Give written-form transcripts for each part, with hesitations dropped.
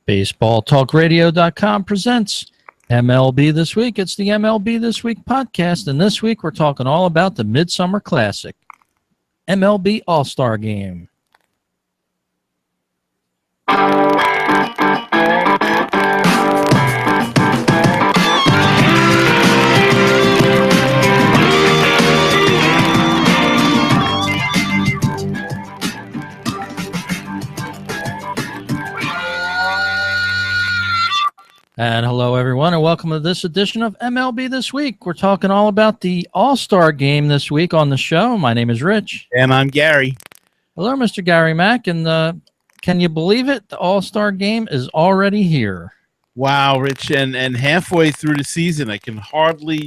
BaseballTalkRadio.com presents MLB This Week. It's the MLB This Week podcast, and this week we're talking all about the Midsummer Classic, MLB All-Star Game. And hello, everyone, and welcome to this edition of MLB This Week. We're talking all about the All-Star Game this week on the show. My name is Rich. And I'm Gary. Hello, Mr. Gary Mack. And can you believe it? The All-Star Game is already here. Wow, Rich. And halfway through the season, I can hardly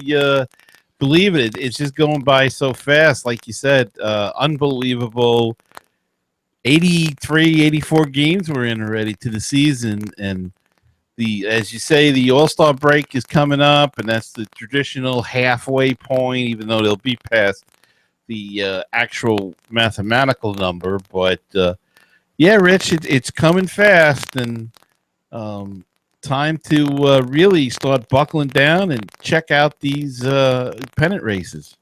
believe it. It's just going by so fast. Like you said, unbelievable. 83, 84 games we're in already to the season. And as you say, the All-Star break is coming up, and that's the traditional halfway point, even though they'll be past the actual mathematical number. But, yeah, Rich, it's coming fast, and time to really start buckling down and check out these pennant races.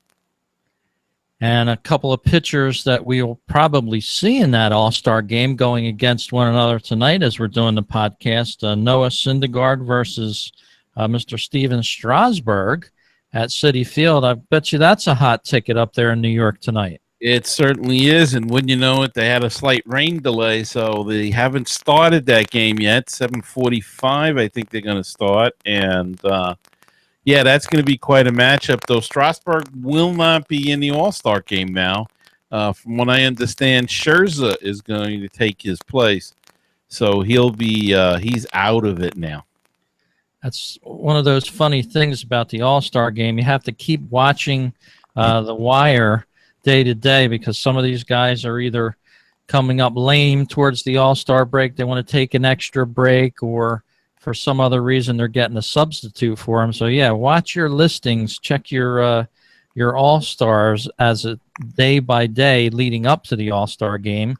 And a couple of pitchers that we'll probably see in that All-Star game going against one another tonight as we're doing the podcast. Noah Syndergaard versus Mr. Steven Strasburg at Citi Field. I bet you that's a hot ticket up there in New York tonight. It certainly is, and wouldn't you know it, they had a slight rain delay, so they haven't started that game yet. 7:45, I think they're going to start, and yeah, that's going to be quite a matchup, though. Strasburg will not be in the All-Star game now. From what I understand, Scherzer is going to take his place, so he'll be he's out of it now. That's one of those funny things about the All-Star game. You have to keep watching the wire day to day because some of these guys are either coming up lame towards the All-Star break. They want to take an extra break, or for some other reason they're getting a substitute for them. So yeah, watch your listings, check your All-Stars as a day by day leading up to the All-Star game.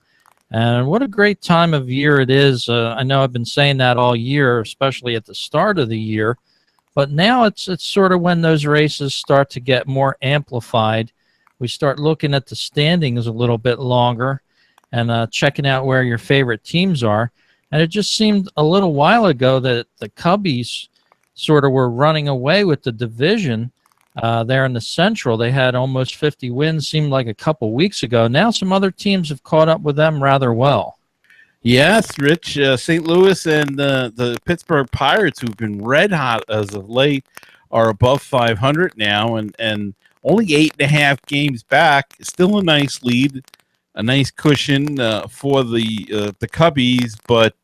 And what a great time of year it is. I know I've been saying that all year, especially at the start of the year, but now it's sort of when those races start to get more amplified. We start looking at the standings a little bit longer and checking out where your favorite teams are. And it just seemed a little while ago that the Cubbies sort of were running away with the division there in the Central. They had almost 50 wins, seemed like a couple weeks ago. Now some other teams have caught up with them rather well. Yes, Rich. St. Louis and the Pittsburgh Pirates, who've been red hot as of late, are above 500 now, and only 8.5 games back. Still a nice lead. A nice cushion for the Cubbies, but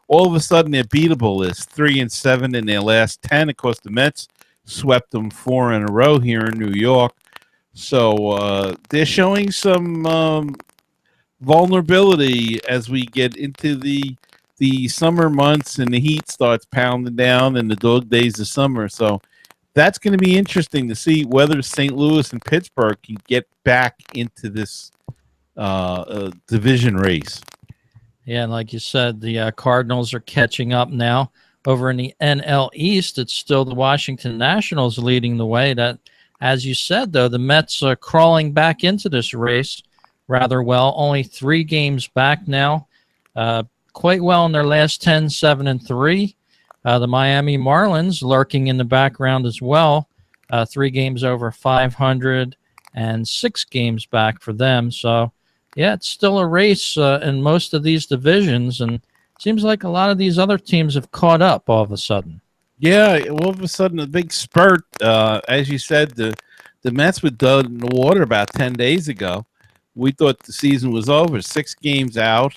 all of a sudden they're beatable. It's 3-7 in their last 10. Of course, the Mets swept them 4 in a row here in New York, so they're showing some vulnerability as we get into the summer months and the heat starts pounding down and the dog days of summer. So that's going to be interesting to see whether St. Louis and Pittsburgh can get back into this division race. Yeah, and like you said, the Cardinals are catching up now. Over in the NL East, it's still the Washington Nationals leading the way. That, as you said, though, the Mets are crawling back into this race rather well. Only 3 games back now. Quite well in their last 10, 7-3. The Miami Marlins lurking in the background as well. 3 games over 500 and 6 games back for them. So yeah, it's still a race in most of these divisions, and it seems like a lot of these other teams have caught up all of a sudden. Yeah, all of a sudden a big spurt. As you said, the Mets were dead in the water about 10 days ago. We thought the season was over, 6 games out.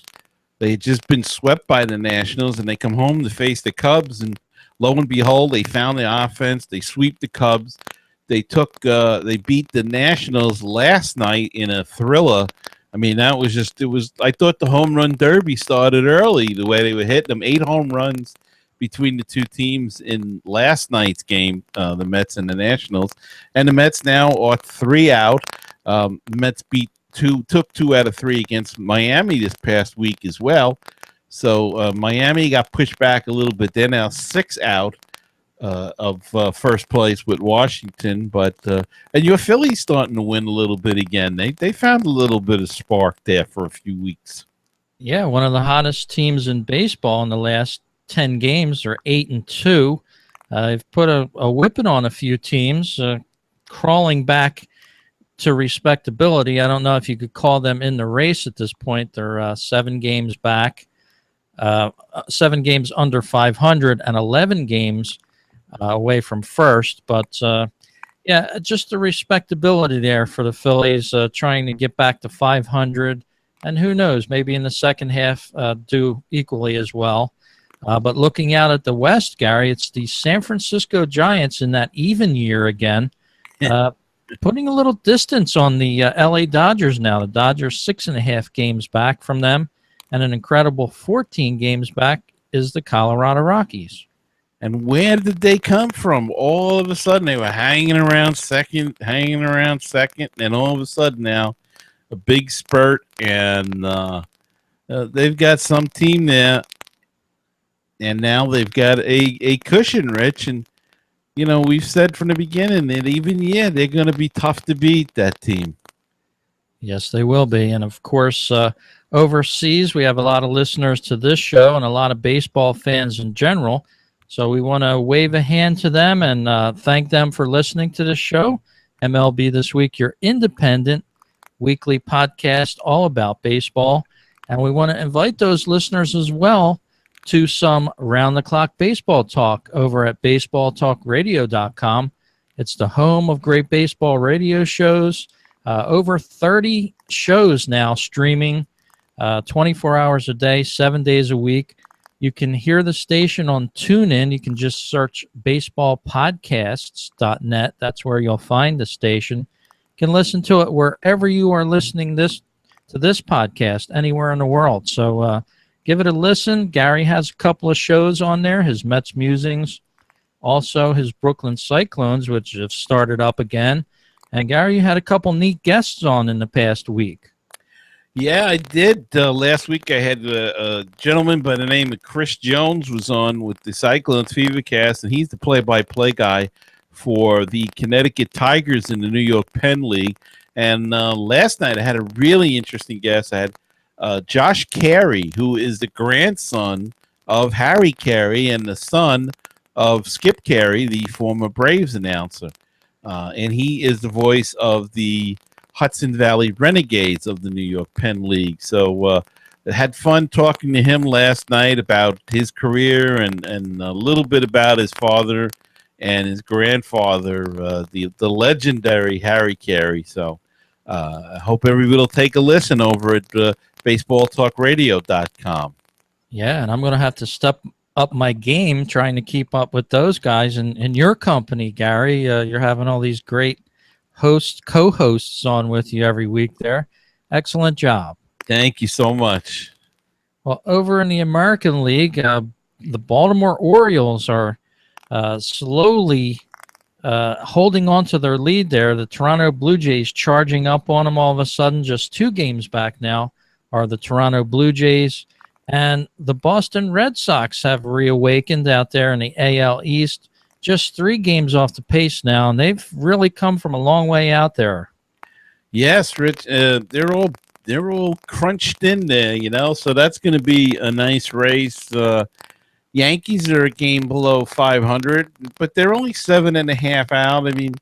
They had just been swept by the Nationals, and they come home to face the Cubs, and lo and behold, they found the offense. They sweep the Cubs. They beat the Nationals last night in a thriller. I mean, that was just, I thought the home run derby started early, the way they were hitting them. 8 home runs between the two teams in last night's game, the Mets and the Nationals. And the Mets now are 3 out. The Mets took 2 out of 3 against Miami this past week as well. So Miami got pushed back a little bit. They're now 6 out of first place with Washington, but and your Phillies starting to win a little bit again. They found a little bit of spark there for a few weeks. Yeah, one of the hottest teams in baseball in the last 10 games. They're 8-2. They've put a whipping on a few teams, crawling back to respectability. I don't know if you could call them in the race at this point. They're 7 games back, 7 games under 500, and 11 games away from first. But yeah, just the respectability there for the Phillies, trying to get back to 500. And who knows, maybe in the second half do equally as well. But looking out at the West, Gary, it's the San Francisco Giants in that even year again, putting a little distance on the LA Dodgers now. The Dodgers 6.5 games back from them, and an incredible 14 games back is the Colorado Rockies. And where did they come from? All of a sudden, they were hanging around second, and all of a sudden now, a big spurt, and they've got some team there, and now they've got a cushion, Rich. And, you know, we've said from the beginning that even, they're going to be tough to beat, that team. Yes, they will be. And, of course, overseas, we have a lot of listeners to this show and a lot of baseball fans in general. So we want to wave a hand to them and thank them for listening to this show. MLB This Week, your independent weekly podcast all about baseball. And we want to invite those listeners as well to some round-the-clock baseball talk over at baseballtalkradio.com. It's the home of great baseball radio shows. Over 30 shows now streaming 24 hours a day, 7 days a week. You can hear the station on TuneIn. You can just search baseballpodcasts.net. That's where you'll find the station. You can listen to it wherever you are listening to this podcast, anywhere in the world. So give it a listen. Gary has a couple of shows on there, his Mets Musings, also his Brooklyn Cyclones, which have started up again. And Gary, you had a couple neat guests on in the past week. Yeah, I did. Last week I had a gentleman by the name of Chris Jones was on with the Cyclones Fevercast, and he's the play-by-play guy for the Connecticut Tigers in the New York Penn League. And last night I had a really interesting guest. I had Josh Carey, who is the grandson of Harry Carey and the son of Skip Carey, the former Braves announcer. And he is the voice of the Hudson Valley Renegades of the New York Penn League. So I had fun talking to him last night about his career and a little bit about his father and his grandfather, the legendary Harry Carey. So I hope everybody will take a listen over at baseballtalkradio.com. Yeah, and I'm going to have to step up my game trying to keep up with those guys in your company, Gary. You're having all these great co-hosts on with you every week there. Excellent job. Thank you so much. Well, over in the American League, the Baltimore Orioles are slowly holding on to their lead there. The Toronto Blue Jays charging up on them all of a sudden. Just 2 games back now are the Toronto Blue Jays. And the Boston Red Sox have reawakened out there in the AL East. Just 3 games off the pace now, and they've really come from a long way out there. Yes, Rich. They're all crunched in there, you know. So that's going to be a nice race. Yankees are a game below 500, but they're only 7.5 out. I mean,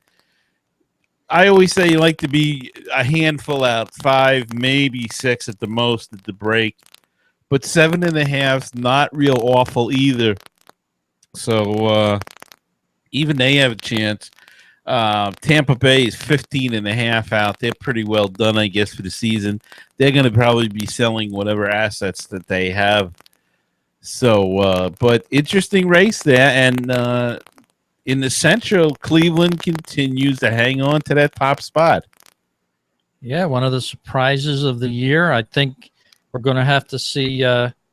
I always say you like to be a handful out, 5, maybe 6 at the most at the break. But 7.5's not real awful either. So even they have a chance. Tampa Bay is 15.5 out. They're pretty well done, I guess, for the season. They're going to probably be selling whatever assets that they have. So, but interesting race there. And in the Central, Cleveland continues to hang on to that top spot. Yeah, one of the surprises of the year. I think we're going to have to see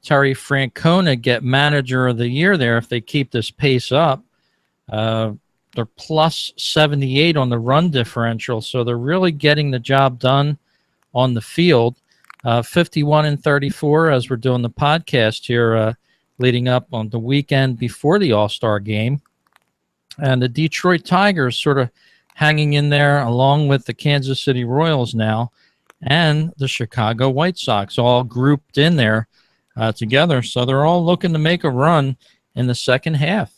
Terry Francona get Manager of the Year there if they keep this pace up. They're plus 78 on the run differential, so they're really getting the job done on the field. 51-34 as we're doing the podcast here, leading up on the weekend before the All-Star game. And the Detroit Tigers sort of hanging in there along with the Kansas City Royals now and the Chicago White Sox all grouped in there together. So they're all looking to make a run in the second half.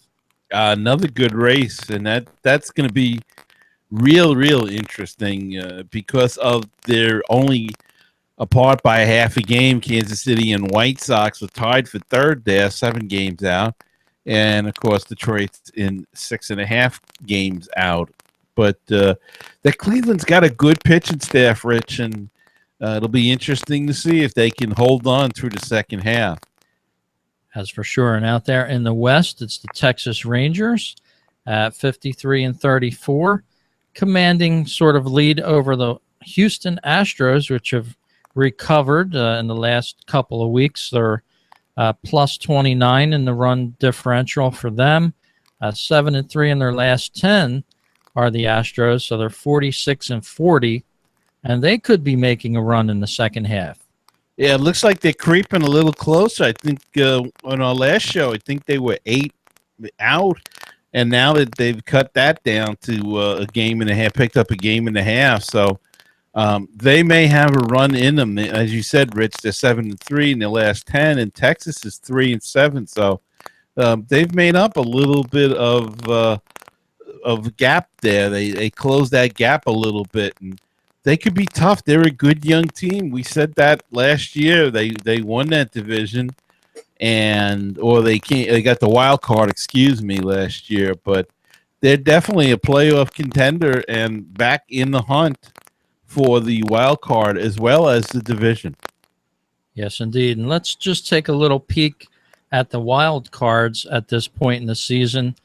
Another good race, and that's going to be real interesting because of their only apart by half a game. Kansas City and White Sox are tied for third there, 7 games out. And, of course, Detroit's in 6.5 games out. But the Cleveland's got a good pitching staff, Rich, and it'll be interesting to see if they can hold on through the second half. That's for sure. And out there in the West, it's the Texas Rangers at 53-34, commanding sort of lead over the Houston Astros, which have recovered in the last couple of weeks. They're plus 29 in the run differential for them. 7-3 in their last 10 are the Astros, so they're 46-40, and they could be making a run in the second half. Yeah, it looks like they're creeping a little closer. I think on our last show, I think they were 8 out, and now that they've cut that down to a game and a half, picked up a game and a half, so they may have a run in them. As you said, Rich, they're 7-3 in their last 10, and Texas is 3-7, so they've made up a little bit of gap there. They closed that gap a little bit, and they could be tough. They're a good young team. We said that last year. They won that division, or they got the wild card, last year. But they're definitely a playoff contender and back in the hunt for the wild card as well as the division. Yes, indeed. And let's just take a little peek at the wild cards at this point in the season.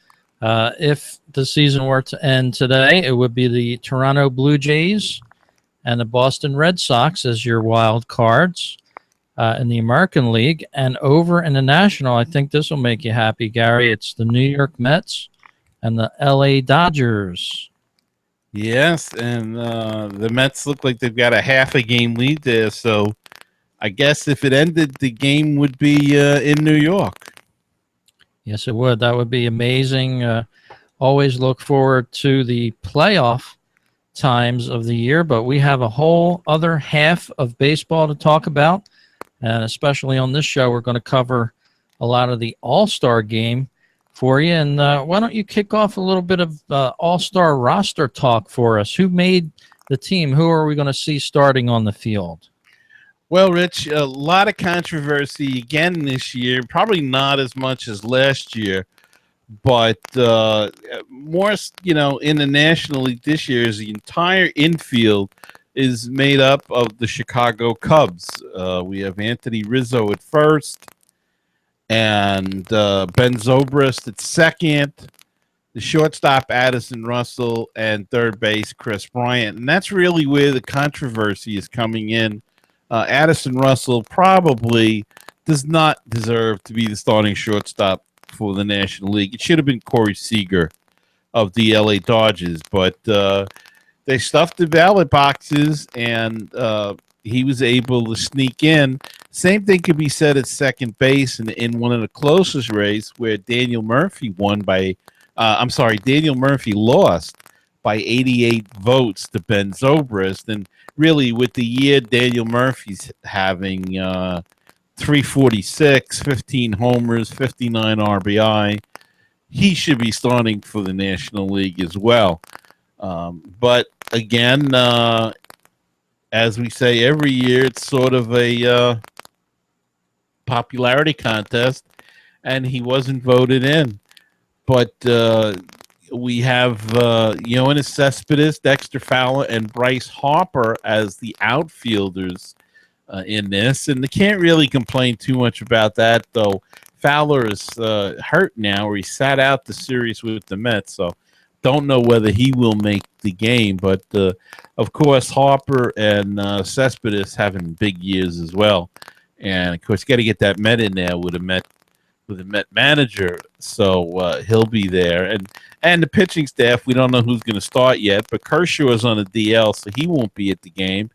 If the season were to end today, it would be the Toronto Blue Jays and the Boston Red Sox as your wild cards in the American League. And over in the National, I think this will make you happy, Gary. It's the New York Mets and the LA Dodgers. Yes, and the Mets look like they've got a half a game lead there. So I guess if it ended, the game would be in New York. Yes, it would. That would be amazing. Always look forward to the playoff times of the year, but we have a whole other half of baseball to talk about, and especially on this show, we're going to cover a lot of the All-Star game for you. And why don't you kick off a little bit of All-Star roster talk for us? Who made the team? Who are we going to see starting on the field? Well, Rich, a lot of controversy again this year, probably not as much as last year, but more, in the National League this year is the entire infield is made up of the Chicago Cubs. We have Anthony Rizzo at first and Ben Zobrist at second, the shortstop Addison Russell, and third base Chris Bryant. And that's really where the controversy is coming in. Addison Russell probably does not deserve to be the starting shortstop for the National League. It should have been Corey Seager of the LA Dodgers, but they stuffed the ballot boxes, and he was able to sneak in. Same thing could be said at second base in one of the closest races where Daniel Murphy lost by 88 votes to Ben Zobrist. And really, with the year Daniel Murphy's having 346, 15 homers, 59 RBI, he should be starting for the National League as well. But again, as we say every year, it's sort of a popularity contest, and he wasn't voted in. But we have Yoenis Cespedes, Dexter Fowler, and Bryce Harper as the outfielders in this. And they can't really complain too much about that, though. Fowler is hurt now, or he sat out the series with the Mets, so don't know whether he will make the game. But, of course, Harper and Cespedes having big years as well. And, of course, got to get that Met in there with a Met manager, so he'll be there. And the pitching staff, we don't know who's going to start yet, but Kershaw is on the DL, so he won't be at the game.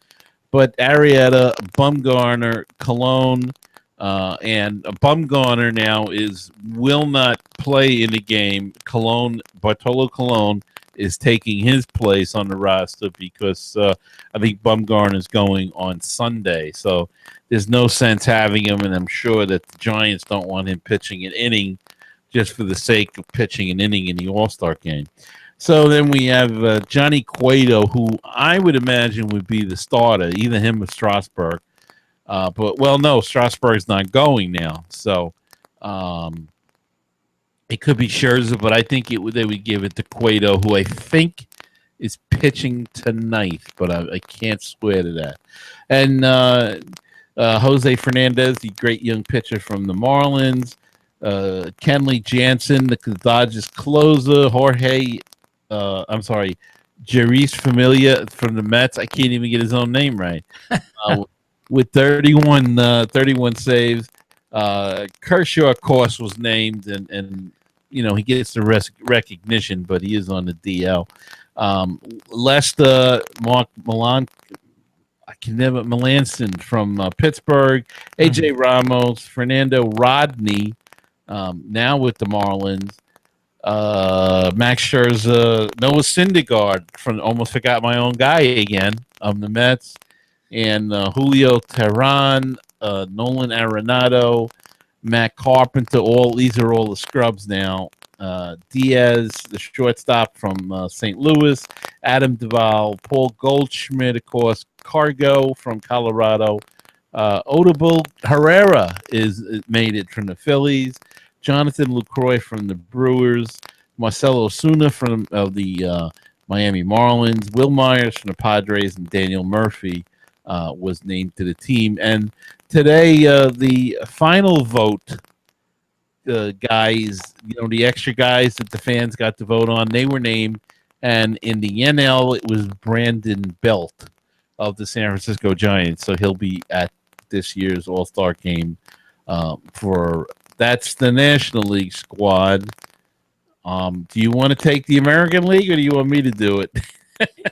but Arrieta, Bumgarner, Cologne, and Bumgarner now will not play in the game. Bartolo Colon is taking his place on the roster because I think Bumgarner is going on Sunday. So there's no sense having him, and I'm sure that the Giants don't want him pitching an inning just for the sake of pitching an inning in the All-Star game. So then we have Johnny Cueto, who I would imagine would be the starter, either him or Strasburg. No, Strasburg's not going now. So it could be Scherzer, but I think they would give it to Cueto, who I think is pitching tonight, but I can't swear to that. And Jose Fernandez, the great young pitcher from the Marlins. Kenley Jansen, the Dodgers closer. Jeurys Familia from the Mets. I can't even get his own name right. With 31 saves. Kershaw, of course, was named, and he gets the recognition, but he is on the DL. Lester, Mark Milan, Melanson from Pittsburgh, AJ Ramos, Fernando Rodney, now with the Marlins, Max Scherzer, Noah Syndergaard almost forgot my own guy again, the Mets, and Julio Teheran, Nolan Arenado, Matt Carpenter. These are all the scrubs now. Diaz, the shortstop from St. Louis, Adam Duvall, Paul Goldschmidt, of course, Cargo from Colorado, Odubel Herrera made it from the Phillies, Jonathan Lucroy from the Brewers, Marcelo Osuna from the Miami Marlins, Will Myers from the Padres, and Daniel Murphy was named to the team. And today, the final vote guys, the extra guys that the fans got to vote on, they were named. And in the NL, it was Brandon Belt of the San Francisco Giants. So he'll be at this year's All-Star game that's the National League squad. Do you want to take the American League, or do you want me to do it?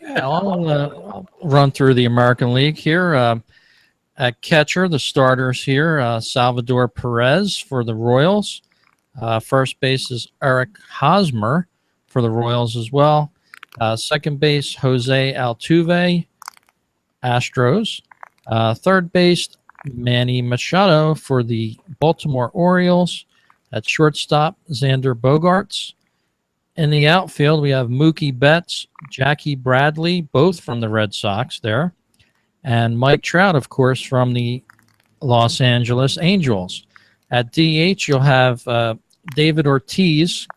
Yeah, I'll run through the American League here. At catcher, the starters here, Salvador Perez for the Royals. First base is Eric Hosmer for the Royals as well. Second base, Jose Altuve, Astros. Third base, Manny Machado for the Baltimore Orioles. At shortstop, Xander Bogaerts. In the outfield, we have Mookie Betts, Jackie Bradley, both from the Red Sox there. And Mike Trout, of course, from the Los Angeles Angels. At DH, you'll have David Ortiz,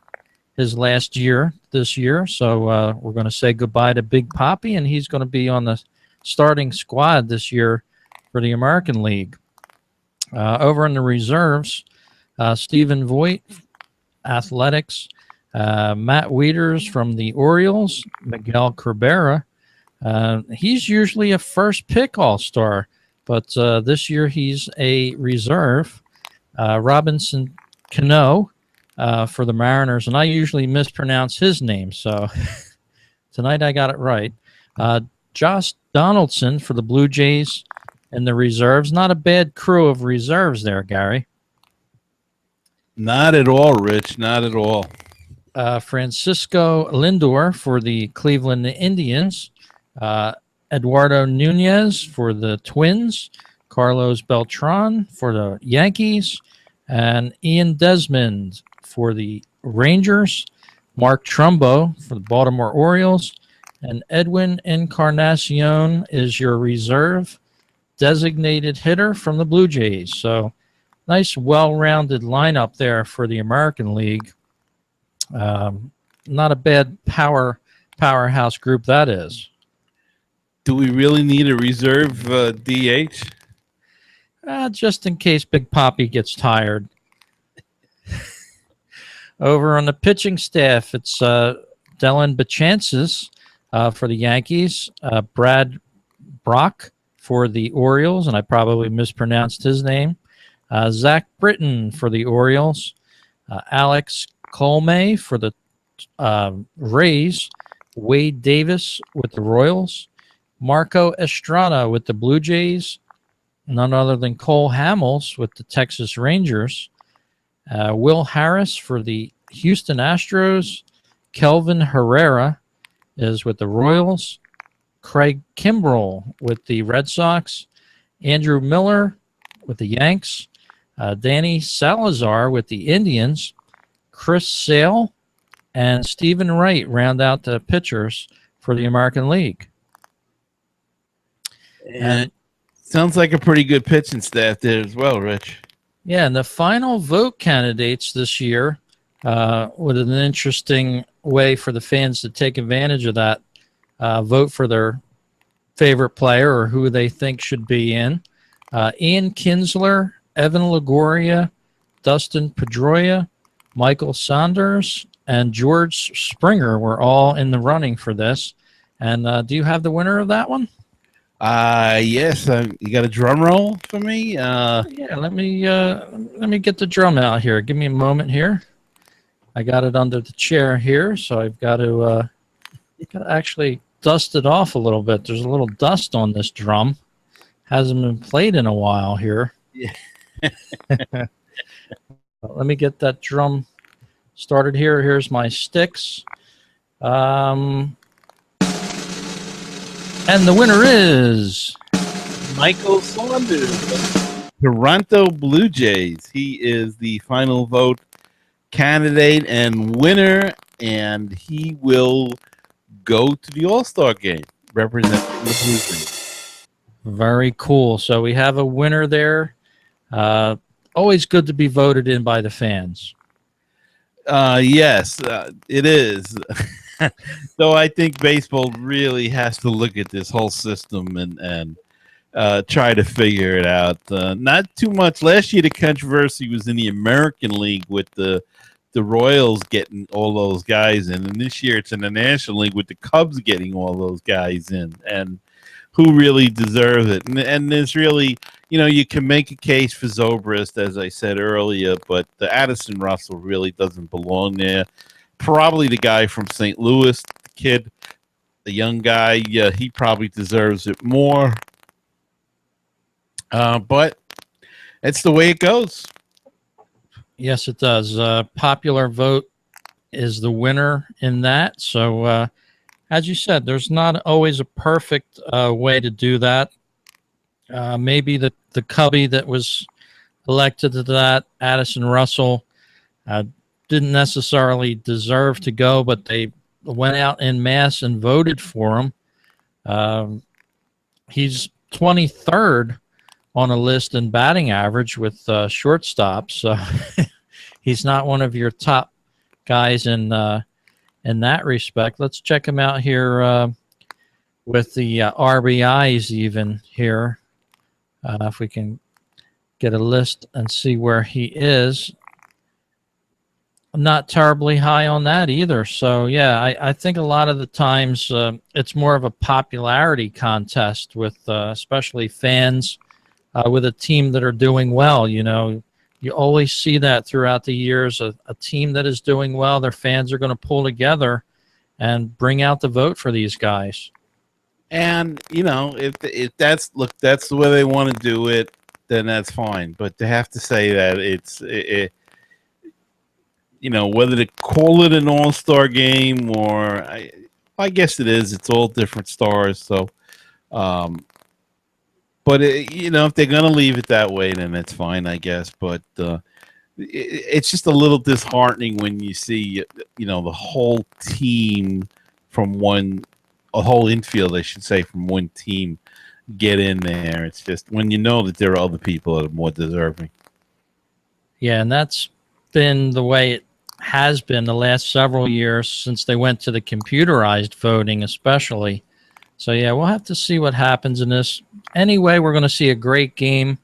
his last year this year. So we're going to say goodbye to Big Papi, and he's going to be on the starting squad this year for the American League. Over in the reserves, Stephen Voigt, Athletics, Matt Wieters from the Orioles, Miguel Cabrera. He's usually a first pick All-Star, but this year he's a reserve. Robinson Cano for the Mariners, and I usually mispronounce his name, so tonight I got it right. Josh Donaldson for the Blue Jays and the reserves. Not a bad crew of reserves there, Gary. Not at all, Rich. Not at all. Francisco Lindor for the Cleveland Indians. Eduardo Nunez for the Twins. Carlos Beltran for the Yankees. And Ian Desmond for the Rangers. Mark Trumbo for the Baltimore Orioles. And Edwin Encarnacion is your reserve designated hitter from the Blue Jays. So nice, well-rounded lineup there for the American League. Not a bad powerhouse group that is. Do we really need a reserve DH? Just in case Big Papi gets tired. Over on the pitching staff, it's Dylan Bechances for the Yankees, Brad Brock for the Orioles, and I probably mispronounced his name, Zach Britton for the Orioles, Alex Colme for the Rays, Wade Davis with the Royals, Marco Estrada with the Blue Jays, none other than Cole Hamels with the Texas Rangers, Will Harris for the Houston Astros, Kelvin Herrera is with the Royals, Craig Kimbrell with the Red Sox, Andrew Miller with the Yanks, Danny Salazar with the Indians, Chris Sale, and Stephen Wright round out the pitchers for the American League. And sounds like a pretty good pitching staff there as well, Rich. Yeah, and the final vote candidates this year, with an interesting way for the fans to take advantage of that, vote for their favorite player or who they think should be in. Ian Kinsler, Evan Longoria, Dustin Pedroia, Michael Saunders, and George Springer were all in the running for this. And do you have the winner of that one? Yes. You got a drum roll for me? Yeah, let me get the drum out here. Give me a moment here. I got it under the chair here, so I've got to actually dust it off a little bit. There's a little dust on this drum. Hasn't been played in a while here. Yeah. Let me get that drum started here. Here's my sticks. And the winner is Michael Saunders, Toronto Blue Jays. He is the final vote candidate and winner, and he will go to the All-Star game representing the Blue Jays. Very cool. So we have a winner there. Always good to be voted in by the fans. Yes, it is. Though I think baseball really has to look at this whole system and try to figure it out. Not too much. Last year, the controversy was in the American League with the Royals getting all those guys in, and this year it's in the National League with the Cubs getting all those guys in, and who really deserves it. And there's really, you can make a case for Zobrist, as I said earlier, but the Addison Russell really doesn't belong there. Probably the guy from St. Louis, the kid, the young guy, yeah, he probably deserves it more. But it's the way it goes. Yes, it does. Popular vote is the winner in that. So, as you said, there's not always a perfect way to do that. Maybe the Cubby that was elected to that, Addison Russell, didn't necessarily deserve to go, but they went out en masse and voted for him. He's 23rd on a list in batting average with shortstops, so he's not one of your top guys in that respect. Let's check him out here with the RBIs even here. If we can get a list and see where he is. Not terribly high on that either. So, yeah, I think a lot of the times it's more of a popularity contest with especially fans with a team that are doing well. You always see that throughout the years. A team that is doing well, their fans are going to pull together and bring out the vote for these guys. And, if that's the way they want to do it, then that's fine. But to have to say that whether to call it an all-star game or I guess it is. It's all different stars. So, but if they're gonna leave it that way, then it's fine, I guess. But it's just a little disheartening when you see the whole team a whole infield, I should say, from one team get in there. It's just when you know that there are other people that are more deserving. Yeah, and that's been the way it has been the last several years since they went to the computerized voting especially. So, yeah, we'll have to see what happens in this. Anyway, we're going to see a great game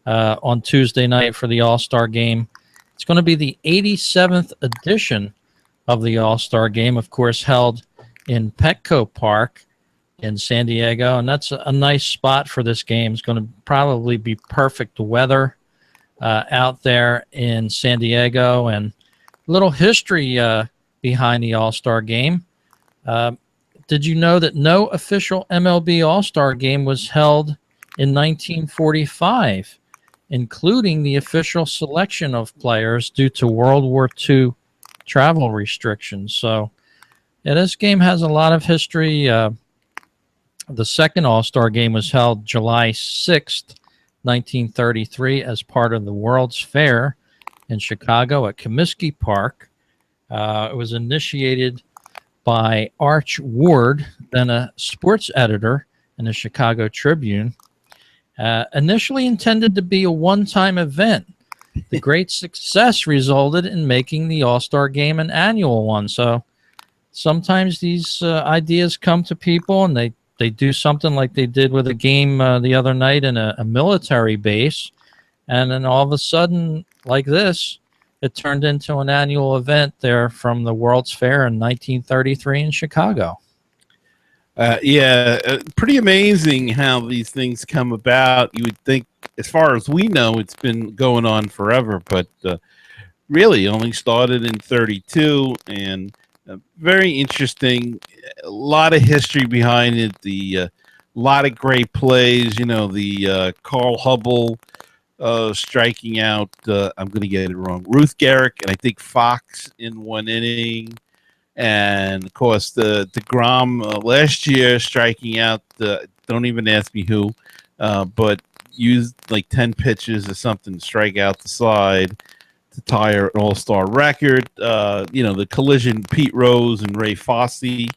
on Tuesday night for the All-Star Game. It's going to be the 87th edition of the All-Star Game, of course, held in Petco Park in San Diego, and that's a nice spot for this game. It's going to probably be perfect weather out there in San Diego, and a little history behind the All-Star Game. did you know that no official MLB All-Star game was held in 1945, including the official selection of players due to World War II travel restrictions? So, yeah, this game has a lot of history. The second All-Star game was held July 6th, 1933, as part of the World's Fair in Chicago at Comiskey Park. It was initiated by Arch Ward, then a sports editor in the Chicago Tribune. Initially intended to be a one-time event, the great success resulted in making the All-Star Game an annual one. So sometimes these ideas come to people and they do something like they did with a game the other night in a military base. And then all of a sudden, like this, it turned into an annual event there from the World's Fair in 1933 in Chicago. Pretty amazing how these things come about. You would think, as far as we know, it's been going on forever, but really only started in 32, and very interesting. A lot of history behind it. A lot of great plays. You know, the Carl Hubble striking out, I'm going to get it wrong, Ruth Garrick, and I think Fox in one inning. And, of course, the DeGrom last year striking out, don't even ask me who, but used like 10 pitches or something to strike out the side to tie an all-star record. The collision, Pete Rose and Ray Fosse.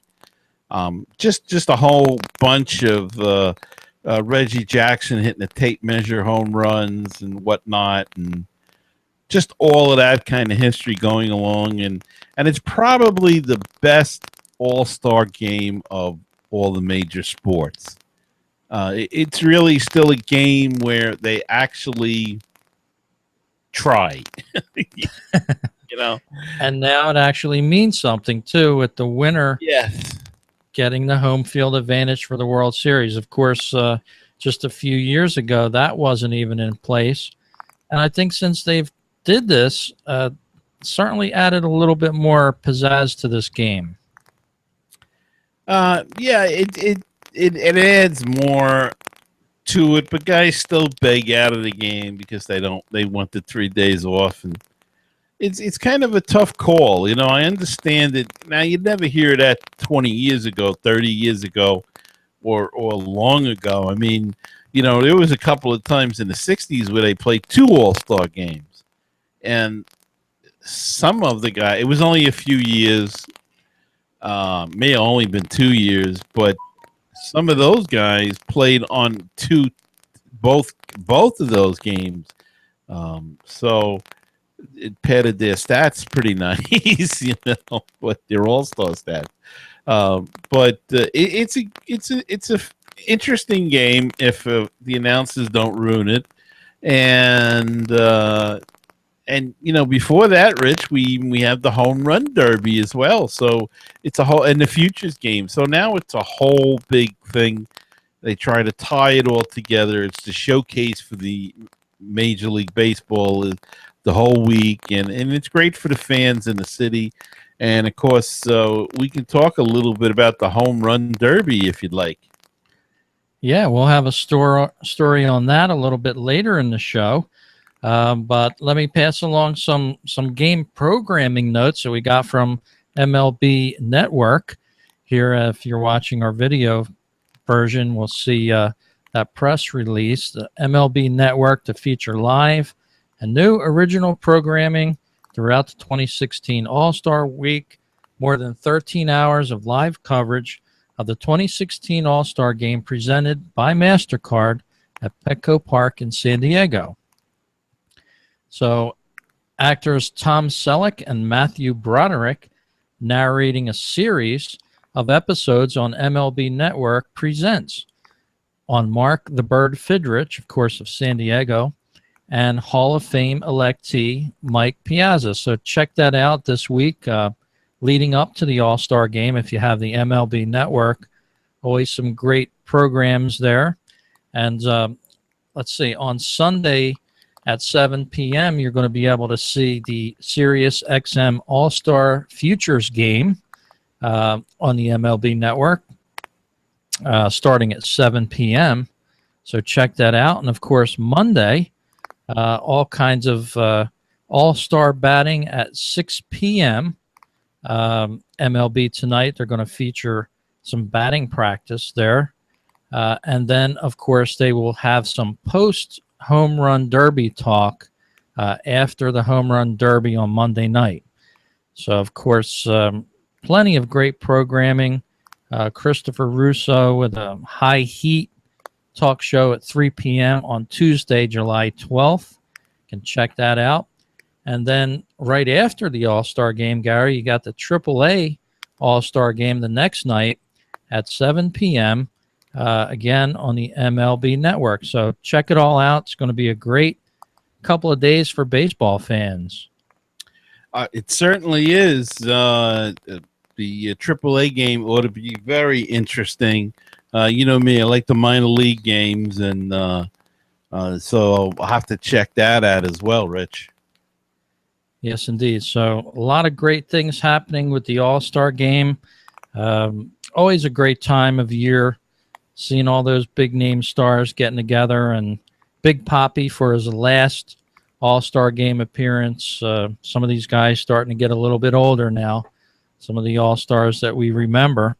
Just a whole bunch of Reggie Jackson hitting the tape measure home runs and whatnot, and just all of that kind of history going along. And it's probably the best all-star game of all the major sports. It's really still a game where they actually try, And now it actually means something, too, with the winner Yes. getting the home field advantage for the World Series. Of course, just a few years ago, that wasn't even in place. And I think since they've did this, certainly added a little bit more pizzazz to this game. It adds more to it, but guys still beg out of the game because they want the 3 days off, and it's kind of a tough call. I understand it. Now, you'd never hear that 20 years ago, 30 years ago, or long ago. I mean, there was a couple of times in the 60s where they played 2 all-star games. And some of the guys, it was only a few years, may have only been 2 years, but some of those guys played on both of those games. So it padded their stats pretty nice, with their all-star stats. But it's a interesting game if the announcers don't ruin it. And before that, Rich, we have the home run derby as well. So it's and the futures game. So now it's a whole big thing. They try to tie it all together. It's the showcase for the Major League Baseball the whole week, and it's great for the fans in the city. And of course, we can talk a little bit about the home run derby if you'd like. Yeah, we'll have a story on that a little bit later in the show. But let me pass along some game programming notes that we got from MLB Network. Here, if you're watching our video version, we'll see that press release. The MLB Network to feature live and new original programming throughout the 2016 All-Star Week. More than 13 hours of live coverage of the 2016 All-Star Game presented by MasterCard at Petco Park in San Diego. So actors Tom Selleck and Matthew Broderick narrating a series of episodes on MLB Network presents on Mark the Bird Fidrich, of course, of San Diego, and Hall of Fame electee Mike Piazza. So check that out this week leading up to the All-Star Game if you have the MLB Network. Always some great programs there. And let's see, on Sunday at 7 p.m., you're going to be able to see the Sirius XM All-Star Futures Game on the MLB Network, starting at 7 p.m. So check that out. And, of course, Monday, all kinds of all-star batting at 6 p.m. MLB Tonight, they're going to feature some batting practice there. And then, of course, they will have some post-home run derby talk after the home run derby on Monday night. So, of course, plenty of great programming. Christopher Russo with a high heat talk show at 3 p.m. on Tuesday, July 12th. You can check that out. And then right after the All-Star game, Gary, you got the AAA All-Star game the next night at 7 p.m., again on the MLB Network. So check it all out. It's going to be a great couple of days for baseball fans. It certainly is. The AAA game ought to be very interesting. You know me, I like the minor league games, and so I'll have to check that out as well, Rich. Yes, indeed. So a lot of great things happening with the All-Star game. Always a great time of year, seeing all those big name stars getting together, and Big Poppy for his last All-Star game appearance. Some of these guys starting to get a little bit older now, some of the All-Stars that we remember.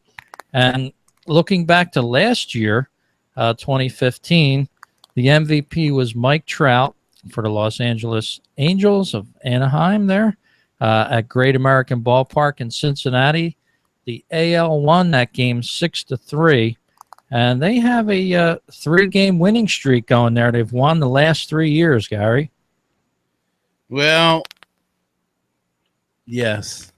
And looking back to last year, 2015, the MVP was Mike Trout for the Los Angeles Angels of Anaheim there at Great American Ballpark in Cincinnati. The AL won that game 6-3, and they have a 3-game winning streak going there. They've won the last 3 years, Gary. Well, yes.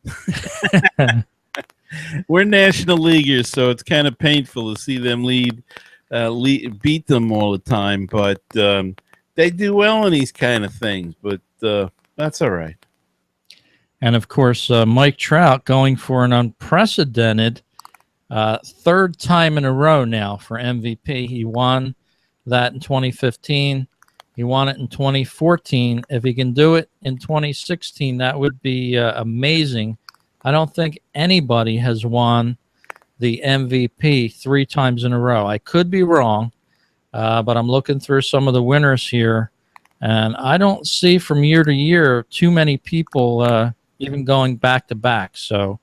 We're National Leaguers, so it's kind of painful to see them beat them all the time, but they do well in these kind of things, but that's all right. And, of course, Mike Trout going for an unprecedented third time in a row now for MVP. He won that in 2015. He won it in 2014. If he can do it in 2016, that would be amazing. I don't think anybody has won the MVP 3 times in a row. I could be wrong. But I'm looking through some of the winners here, and I don't see from year to year too many people even going back to back. So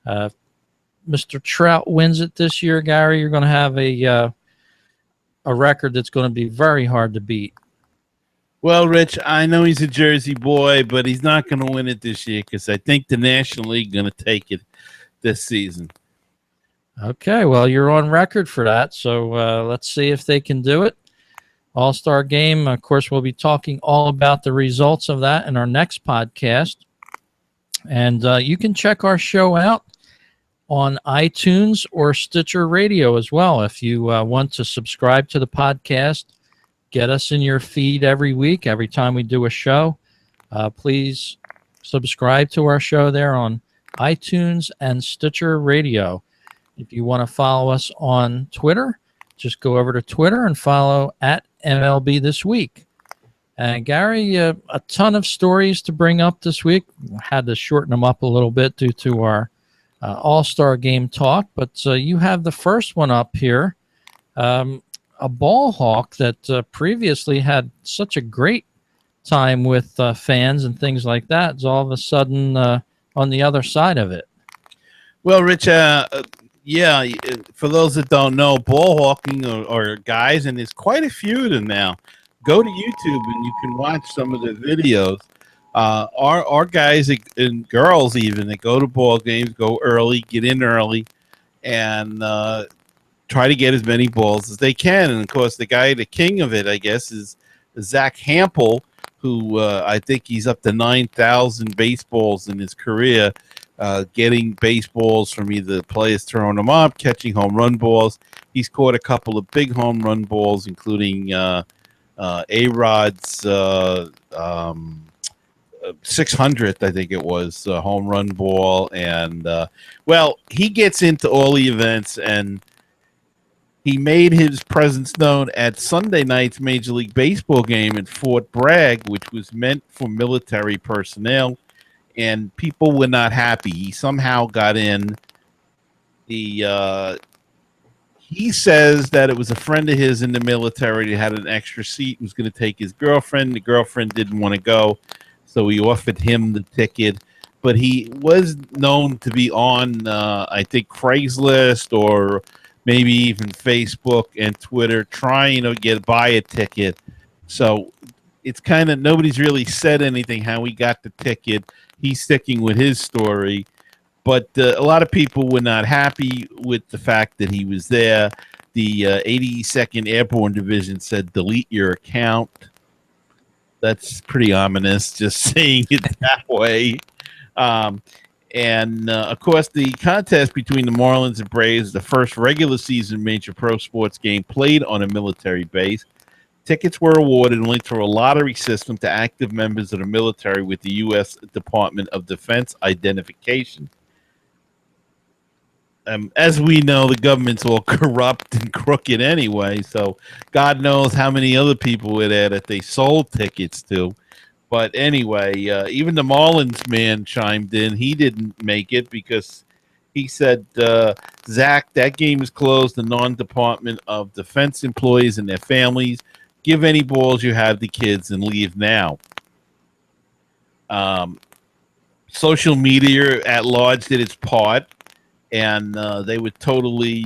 Mr. Trout wins it this year, Gary, you're going to have a record that's going to be very hard to beat. Well, Rich, I know he's a Jersey boy, but he's not going to win it this year because I think the National League is going to take it this season. Okay, well, you're on record for that, so let's see if they can do it. All-Star Game, of course, we'll be talking all about the results of that in our next podcast. And you can check our show out on iTunes or Stitcher Radio as well. If you want to subscribe to the podcast, get us in your feed every week, every time we do a show. Please subscribe to our show there on iTunes and Stitcher Radio. If you want to follow us on Twitter, just go over to Twitter and follow at MLBThisWeek. And Gary, a ton of stories to bring up this week. Had to shorten them up a little bit due to our All-Star Game talk, but you have the first one up here. A ball hawk that previously had such a great time with fans and things like that is all of a sudden on the other side of it. Well, Rich, yeah, for those that don't know, ball hawking are guys, and there's quite a few of them now. Go to YouTube and you can watch some of the videos. Our guys and girls even that go to ball games go early, get in early, and try to get as many balls as they can. And of course, the king of it, I guess, is Zach Hampel, who I think he's up to 9,000 baseballs in his career, getting baseballs from either players throwing them up, catching home run balls. He's caught a couple of big home run balls, including A-Rod's 600th, I think it was, home run ball. And, well, he gets into all the events, and he made his presence known at Sunday night's Major League Baseball game in Fort Bragg, which was meant for military personnel, and people were not happy. He somehow got in He says that it was a friend of his in the military that had an extra seat, was going to take his girlfriend. The girlfriend didn't want to go, so he offered him the ticket. But he was known to be on, I think, Craigslist or maybe even Facebook and Twitter trying to buy a ticket. So it's kind of, nobody's really said anything how he got the ticket. He's sticking with his story. But a lot of people were not happy with the fact that he was there. The 82nd Airborne Division said, delete your account. That's pretty ominous, just saying it that way. Of course, the contest between the Marlins and Braves is the first regular season major pro sports game played on a military base. Tickets were awarded only through a lottery system to active members of the military with the U.S. Department of Defense identification. As we know, the government's all corrupt and crooked anyway, so God knows how many other people were there that they sold tickets to. But anyway, even the Marlins man chimed in. He didn't make it because he said, Zach, that game is closed to non-Department of Defense employees and their families. Give any balls you have to kids and leave now. Social media at large did its part. And they were totally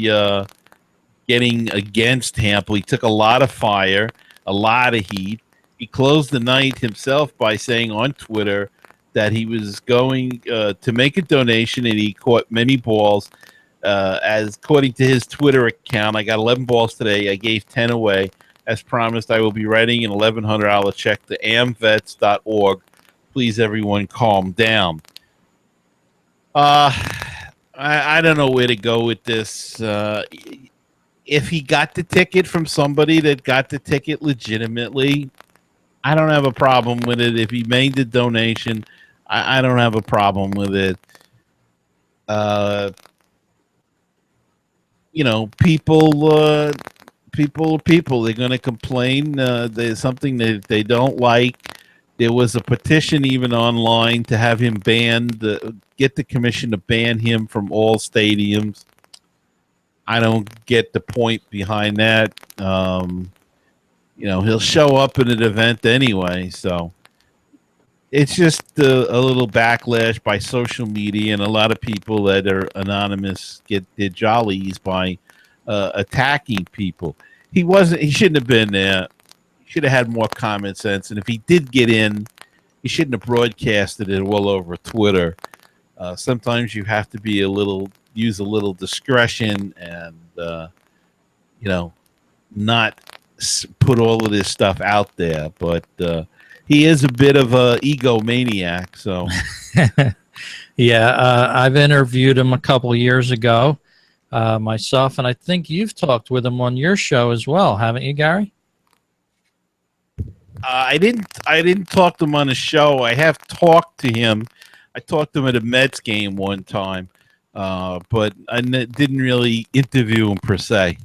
getting against Hampel. He took a lot of fire, a lot of heat. He closed the night himself by saying on Twitter that he was going to make a donation, and he caught many balls. As according to his Twitter account, I got 11 balls today. I gave 10 away. As promised, I will be writing an $1,100 check to amvets.org. Please, everyone, calm down. I don't know where to go with this. If he got the ticket from somebody that got the ticket legitimately, I don't have a problem with it. If he made the donation, I don't have a problem with it. People. They're going to complain. There's something that they don't like. There was a petition even online to have him banned, get the commission to ban him from all stadiums. I don't get the point behind that. He'll show up at an event anyway. So it's just a little backlash by social media, and a lot of people that are anonymous get their jollies by attacking people. He shouldn't have been there. Should have had more common sense, and if he did get in, he shouldn't have broadcasted it all over Twitter. Sometimes you have to be use a little discretion, and not put all of this stuff out there. But he is a bit of a egomaniac. So, yeah, I've interviewed him a couple of years ago myself, and I think you've talked with him on your show as well, haven't you, Gary? I didn't talk to him on the show. I have talked to him. I talked to him at a Mets game one time, but I didn't really interview him per se.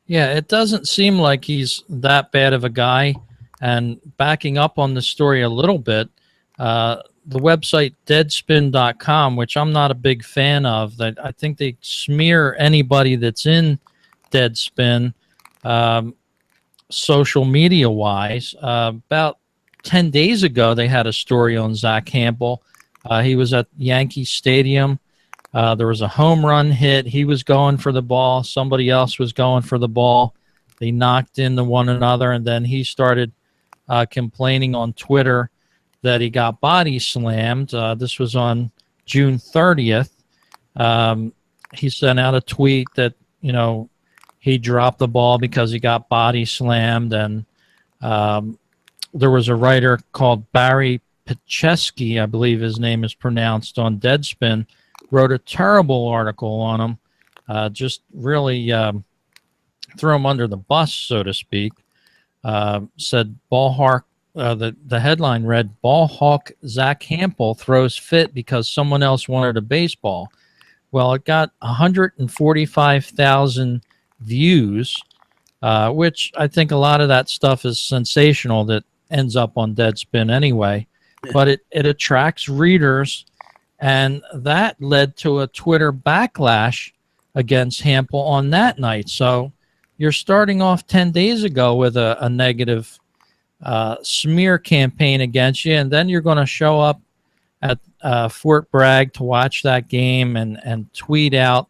Yeah, it doesn't seem like he's that bad of a guy. And backing up on the story a little bit, the website Deadspin.com, which I'm not a big fan of, that I think they smear anybody that's in Deadspin. Social media wise, about 10 days ago, they had a story on Zach Hampel. He was at Yankee Stadium. There was a home run hit. He was going for the ball. Somebody else was going for the ball. They knocked into one another, and then he started complaining on Twitter that he got body slammed. This was on June 30th. He sent out a tweet that, he dropped the ball because he got body slammed. And there was a writer called Barry Pacheski, I believe his name is pronounced, on Deadspin, wrote a terrible article on him, just really threw him under the bus, so to speak. Said Ballhawk, the headline read, Ballhawk Zach Hampel throws fit because someone else wanted a baseball. Well, it got 145,000 views, which I think a lot of that stuff is sensational that ends up on Deadspin anyway, but it attracts readers, And that led to a Twitter backlash against Hampel on that night. So you're starting off 10 days ago with a negative smear campaign against you, and then you're going to show up at Fort Bragg to watch that game and tweet out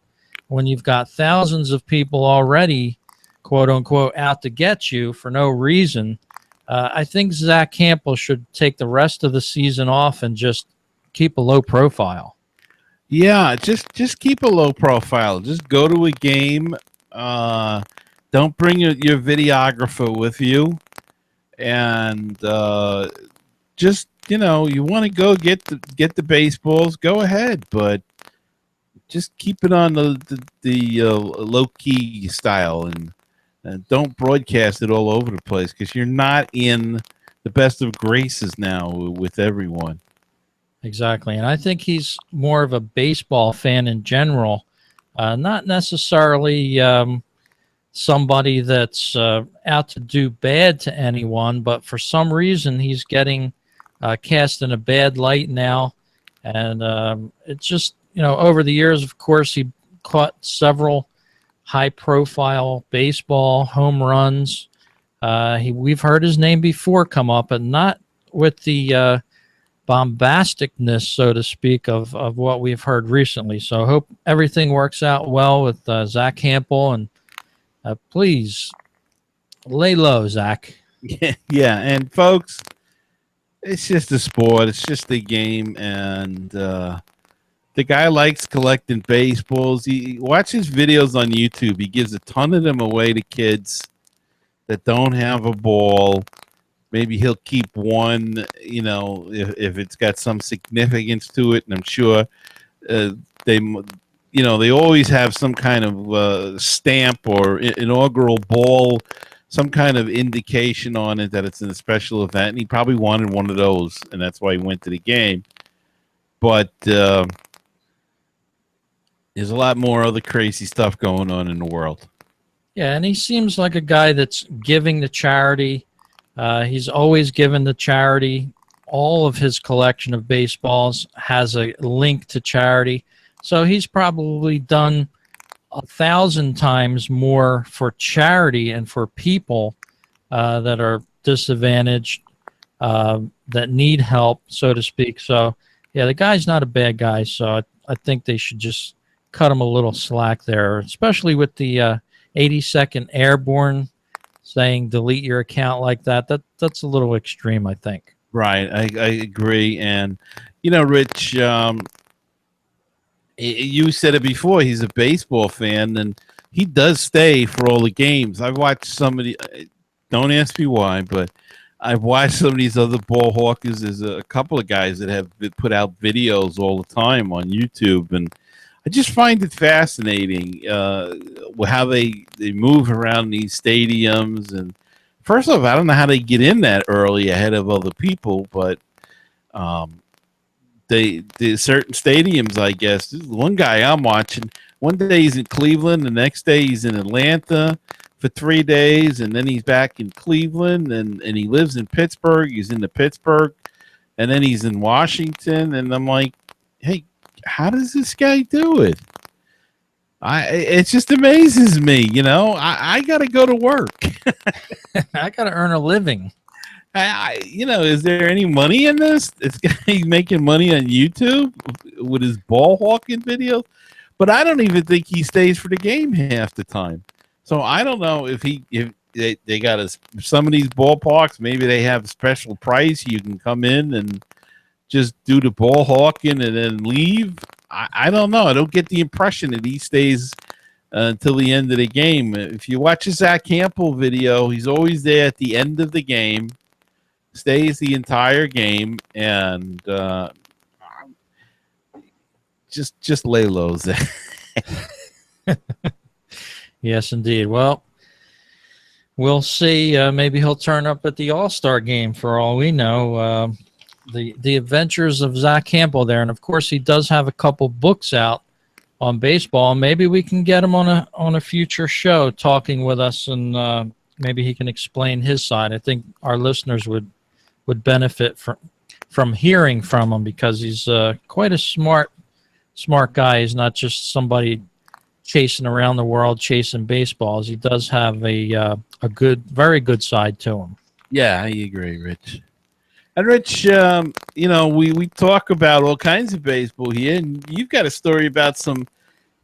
when you've got thousands of people already, quote unquote, out to get you for no reason. I think Zach Campbell should take the rest of the season off and just keep a low profile. Yeah, just keep a low profile. Just go to a game. Don't bring your videographer with you, and just you want to go get the baseballs. Go ahead, but just keep it on the low key style, and don't broadcast it all over the place because you're not in the best of graces now with everyone. Exactly, and I think he's more of a baseball fan in general, not necessarily somebody that's out to do bad to anyone, but for some reason he's getting cast in a bad light now, and it's just, over the years, of course, he caught several high-profile baseball home runs. We've heard his name before come up, but not with the bombasticness, so to speak, of what we've heard recently. So I hope everything works out well with Zach Hampel, and please lay low, Zach. Yeah, and folks, it's just a sport. It's just a game, and the guy likes collecting baseballs. He watch his videos on YouTube. He gives a ton of them away to kids that don't have a ball. Maybe he'll keep one, if it's got some significance to it. And I'm sure they always have some kind of stamp or inaugural ball, some kind of indication on it that it's in a special event. And he probably wanted one of those, and that's why he went to the game. But there's a lot more other crazy stuff going on in the world. Yeah, and he seems like a guy that's giving to charity. He's always given to charity. All of his collection of baseballs has a link to charity. So he's probably done 1,000 times more for charity and for people that are disadvantaged, that need help, so to speak. So, yeah, the guy's not a bad guy. So I think they should just cut him a little slack there, especially with the 82nd Airborne saying delete your account like that. That's a little extreme, I think. Right, I agree. And Rich, you said it before, he's a baseball fan, and he does stay for all the games. I've watched somebody, don't ask me why, but I've watched some of these other ball hawkers. There's a couple of guys that have put out videos all the time on YouTube, and I just find it fascinating how they move around these stadiums. And first off, I don't know how they get in that early ahead of other people, but the certain stadiums, I guess. This is one guy I'm watching. One day he's in Cleveland, the next day he's in Atlanta for 3 days, and then he's back in Cleveland, and he lives in Pittsburgh. He's in Pittsburgh, and then he's in Washington, and I'm like, hey, how does this guy do it? It just amazes me, I got to go to work. I got to earn a living. Is there any money in this? This guy making money on YouTube with his ball hawking videos, but I don't even think he stays for the game half the time. So I don't know if they got some of these ballparks, maybe they have a special price. You can come in and just do the ball hawking and then leave. I don't know. I don't get the impression that he stays until the end of the game. If you watch a Zach Campbell video, he's always there at the end of the game, stays the entire game, and just lay low, Zach. Yes, indeed. Well, we'll see. Maybe he'll turn up at the All-Star game for all we know. The adventures of Zach Campbell there, and of course he does have a couple books out on baseball. Maybe we can get him on a future show talking with us, and maybe he can explain his side. I think our listeners would benefit from hearing from him, because he's quite a smart guy. He's not just somebody chasing around the world chasing baseballs. He does have a good, very good side to him. Yeah, I agree, Rich. And Rich, we talk about all kinds of baseball here, and you've got a story about some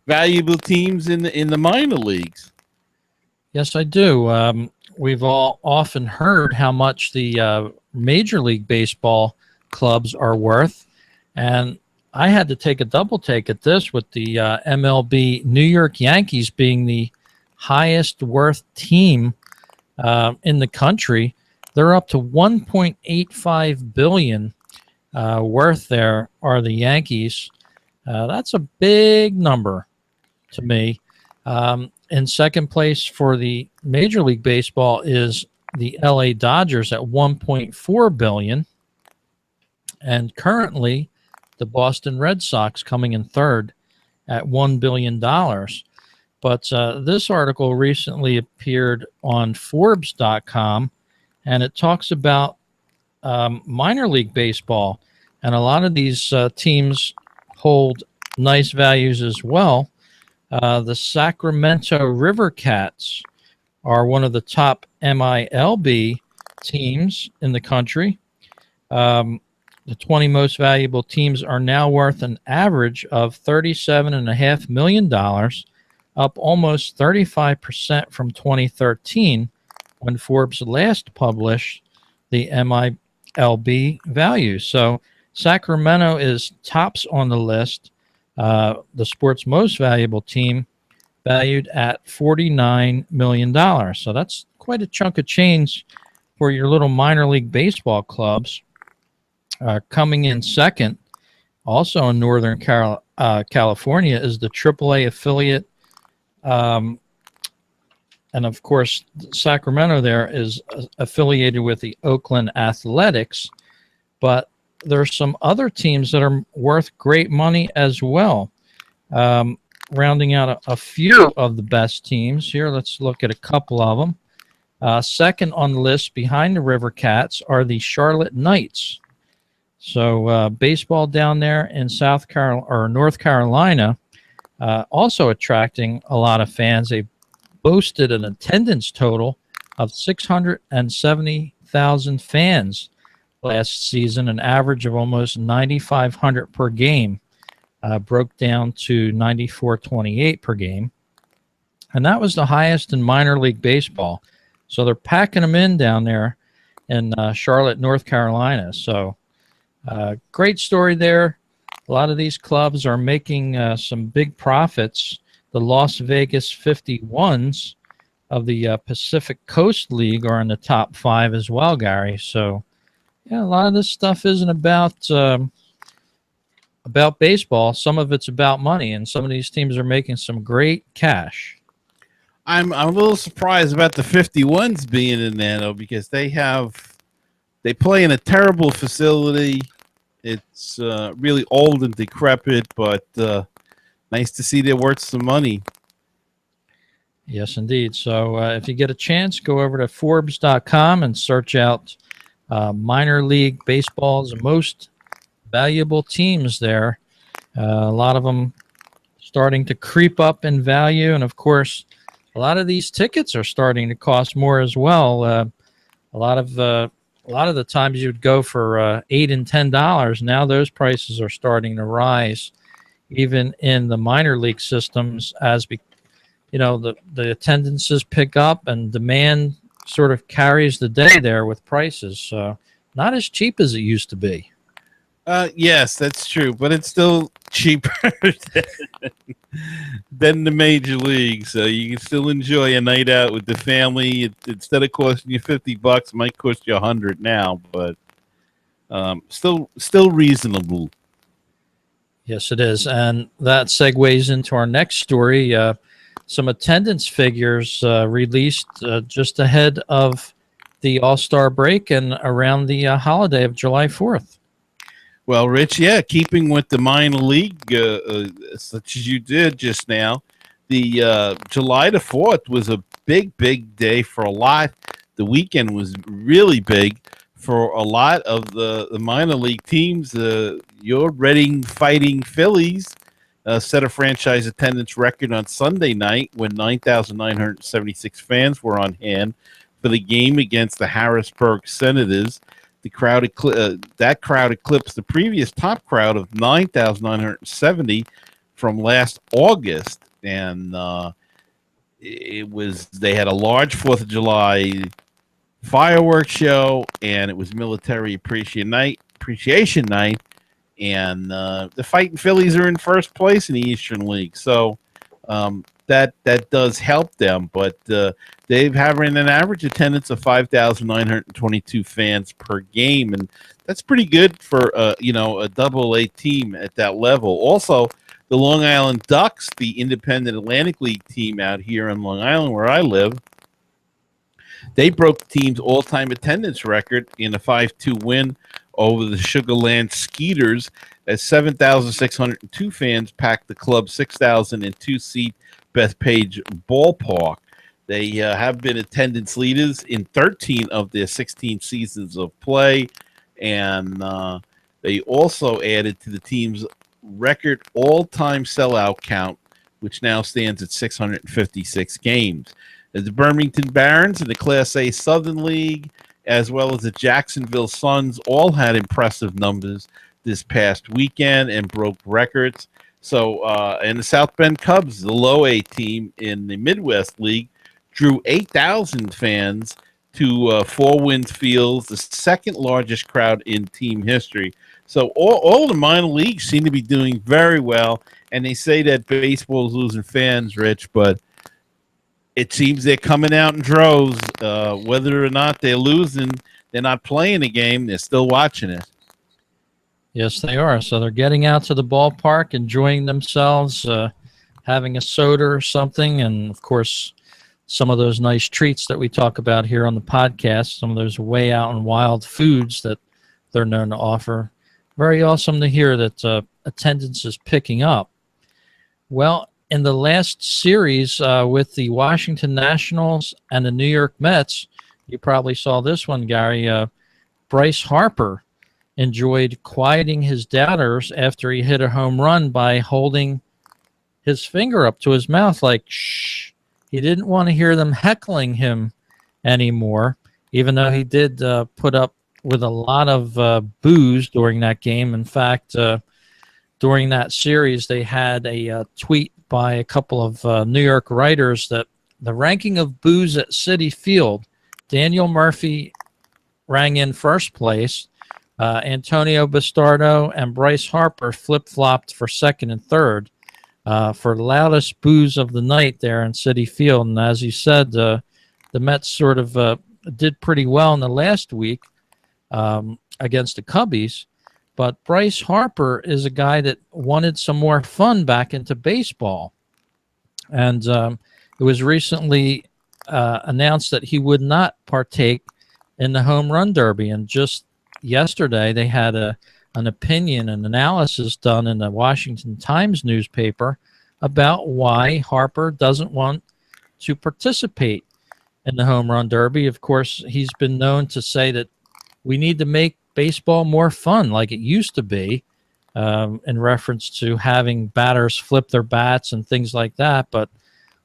valuable teams in the minor leagues. Yes, I do. We've all often heard how much the Major League Baseball clubs are worth, and I had to take a double take at this with the MLB New York Yankees being the highest worth team in the country. They're up to $1.85 billion worth. There are the Yankees. That's a big number to me. In second place for the Major League Baseball is the LA Dodgers at $1.4 billion, and currently the Boston Red Sox coming in third at $1 billion. But this article recently appeared on Forbes.com, and it talks about minor league baseball, and a lot of these teams hold nice values as well. The Sacramento River Cats are one of the top MILB teams in the country. The 20 most valuable teams are now worth an average of $37.5 million, up almost 35% from 2013, when Forbes last published the MILB values. So Sacramento is tops on the list, the sport's most valuable team, valued at $49 million. So that's quite a chunk of change for your little minor league baseball clubs. Coming in second, also in Northern California, is the AAA affiliate. And of course, Sacramento there is affiliated with the Oakland Athletics, but there's some other teams that are worth great money as well. Rounding out a few of the best teams here, let's look at a couple of them. Second on the list behind the River Cats are the Charlotte Knights. So baseball down there in North Carolina, also attracting a lot of fans. They boasted an attendance total of 670,000 fans last season, an average of almost 9,500 per game, broke down to 9,428 per game. And that was the highest in minor league baseball. So they're packing them in down there in Charlotte, North Carolina. So great story there. A lot of these clubs are making some big profits. The Las Vegas 51s of the Pacific Coast League are in the top 5 as well, Gary. So, yeah, a lot of this stuff isn't about baseball. Some of it's about money, and some of these teams are making some great cash. I'm a little surprised about the 51s being in there, though, because they play in a terrible facility. It's really old and decrepit, but nice to see they're worth some money. Yes, indeed. So if you get a chance, go over to Forbes.com and search out minor league baseball's most valuable teams there. A lot of them starting to creep up in value, and of course, a lot of these tickets are starting to cost more as well. A lot of the times you'd go for $8 and $10. Now those prices are starting to rise, even in the minor league systems, as the attendances pick up and demand sort of carries the day there with prices. So not as cheap as it used to be. Yes, that's true, but it's still cheaper than the major league. So you can still enjoy a night out with the family. Instead of costing you $50, it might cost you $100 now, but still reasonable. Yes, it is, and that segues into our next story. Some attendance figures released just ahead of the All-Star break and around the holiday of July 4th. Well, Rich, yeah, keeping with the minor league, such as you did just now, the July the 4th was a big day for a lot. The weekend was really big for a lot of the minor league teams. Your Reading Fighting Phillies set a franchise attendance record on Sunday night when 9,976 fans were on hand for the game against the Harrisburg Senators. The crowd that crowd eclipsed the previous top crowd of 9,970 from last August, and they had a large 4th of July fireworks show, and it was Military Appreciation Night, and the Fighting Phillies are in first place in the Eastern League, so that does help them. But they've having an average attendance of 5,922 fans per game, and that's pretty good for a Double-A team at that level. Also, the Long Island Ducks, the independent Atlantic League team out here on Long Island where I live, they broke the team's all-time attendance record in a 5-2 win over the Sugarland Skeeters, as 7,602 fans packed the club's 6,002-seat Bethpage ballpark. They have been attendance leaders in 13 of their 16 seasons of play, and they also added to the team's record all-time sellout count, which now stands at 656 games. The Birmingham Barons in the Class A Southern League, as well as the Jacksonville Suns, all had impressive numbers this past weekend and broke records. So, and the South Bend Cubs, the low-A team in the Midwest League, drew 8,000 fans to Four Winds Fields, the second largest crowd in team history. So all the minor leagues seem to be doing very well, and they say that baseball is losing fans, Rich, but it seems they're coming out in droves. Whether or not they're losing, they're not playing a game, they're still watching it. Yes, they are. So they're getting out to the ballpark, enjoying themselves, having a soda or something, and, of course, some of those nice treats that we talk about here on the podcast, some of those way out and wild foods that they're known to offer. Very awesome to hear that attendance is picking up. Well, in the last series with the Washington Nationals and the New York Mets, you probably saw this one, Gary. Bryce Harper enjoyed quieting his doubters after he hit a home run by holding his finger up to his mouth like, shh. He didn't want to hear them heckling him anymore, even though he did put up with a lot of boos during that game. In fact, during that series, they had a tweet by a couple of New York writers that the ranking of boos at Citi Field, Daniel Murphy rang in first place, Antonio Bastardo and Bryce Harper flip-flopped for second and third for loudest boos of the night there in Citi Field. And as you said, the Mets sort of did pretty well in the last week against the Cubbies. But Bryce Harper is a guy that wanted some more fun back into baseball. And it was recently announced that he would not partake in the home run derby. And just yesterday, they had an opinion and analysis done in the Washington Times newspaper about why Harper doesn't want to participate in the home run derby. Of course, he's been known to say that we need to make baseball more fun like it used to be, in reference to having batters flip their bats and things like that. But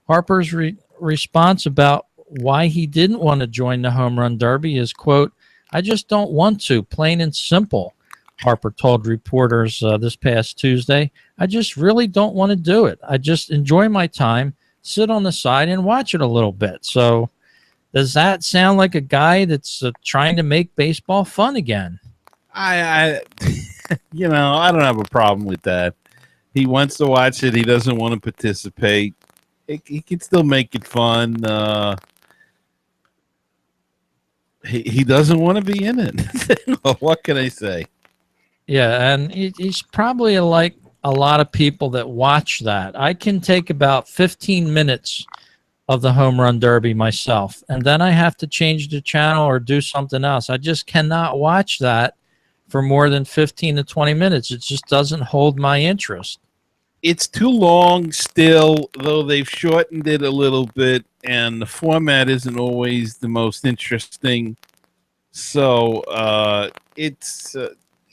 Harper's response about why he didn't want to join the home run derby is, quote, "I just don't want to, plain and simple," Harper told reporters this past Tuesday. "I just really don't want to do it. I just enjoy my time, sit on the side, and watch it a little bit." So does that sound like a guy that's trying to make baseball fun again? I I don't have a problem with that. He wants to watch it. He doesn't want to participate. He can still make it fun. He doesn't want to be in it. What can I say? Yeah, and he's probably like a lot of people that watch that. I can take about 15 minutes of the home run derby myself, and then I have to change the channel or do something else. I just cannot watch that for more than 15 to 20 minutes. It just doesn't hold my interest. It's too long still, though they've shortened it a little bit, and the format isn't always the most interesting. So it's